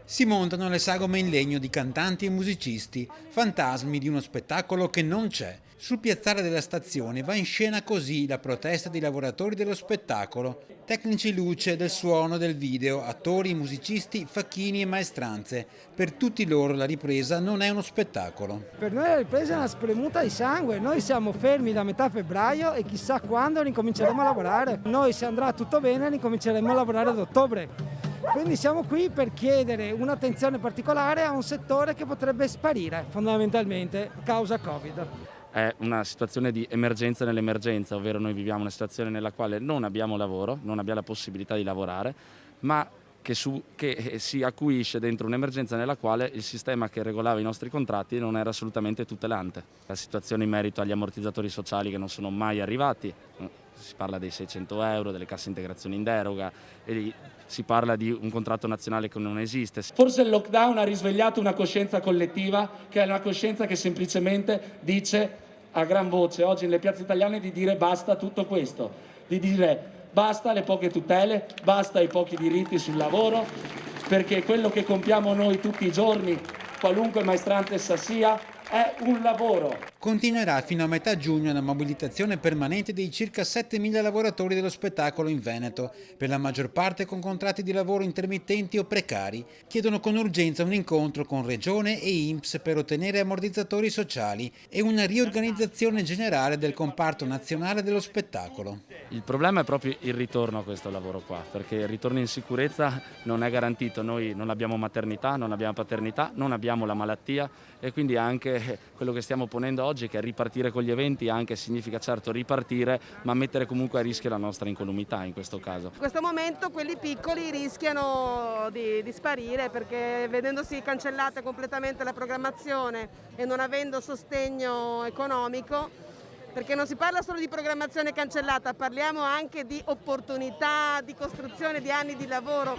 Si montano le sagome in legno di cantanti e musicisti, fantasmi di uno spettacolo che non c'è. Sul piazzale della stazione va in scena così la protesta dei lavoratori dello spettacolo. Tecnici luce, del suono, del video, attori, musicisti, facchini e maestranze. Per tutti loro la ripresa non è uno spettacolo. Per noi la ripresa è una spremuta di sangue, noi siamo fermi da metà febbraio e chissà quando ricominceremo a lavorare. Noi, se andrà tutto bene, ricominceremo a lavorare ad ottobre. Quindi siamo qui per chiedere un'attenzione particolare a un settore che potrebbe sparire fondamentalmente causa Covid. È una situazione di emergenza nell'emergenza, ovvero noi viviamo una situazione nella quale non abbiamo lavoro, non abbiamo la possibilità di lavorare, ma che si acuisce dentro un'emergenza nella quale il sistema che regolava i nostri contratti non era assolutamente tutelante. La situazione in merito agli ammortizzatori sociali che non sono mai arrivati, si parla dei 600 euro, delle casse integrazioni in deroga, e si parla di un contratto nazionale che non esiste. Forse il lockdown ha risvegliato una coscienza collettiva, che è una coscienza che semplicemente dice a gran voce oggi nelle piazze italiane di dire basta a tutto questo, di dire basta alle poche tutele, basta ai pochi diritti sul lavoro, perché quello che compiamo noi tutti i giorni, qualunque maestrante essa sia, è un lavoro. Continuerà fino a metà giugno la mobilitazione permanente dei circa 7.000 lavoratori dello spettacolo in Veneto, per la maggior parte con contratti di lavoro intermittenti o precari. Chiedono con urgenza un incontro con Regione e INPS per ottenere ammortizzatori sociali e una riorganizzazione generale del comparto nazionale dello spettacolo. Il problema è proprio il ritorno a questo lavoro qua, perché il ritorno in sicurezza non è garantito. Noi non abbiamo maternità, non abbiamo paternità, non abbiamo la malattia, e quindi anche quello che stiamo ponendo oggi, che è ripartire con gli eventi, anche significa certo ripartire, ma mettere comunque a rischio la nostra incolumità in questo caso. In questo momento quelli piccoli rischiano di sparire, perché vedendosi cancellata completamente la programmazione e non avendo sostegno economico, perché non si parla solo di programmazione cancellata, parliamo anche di opportunità, di costruzione di anni di lavoro.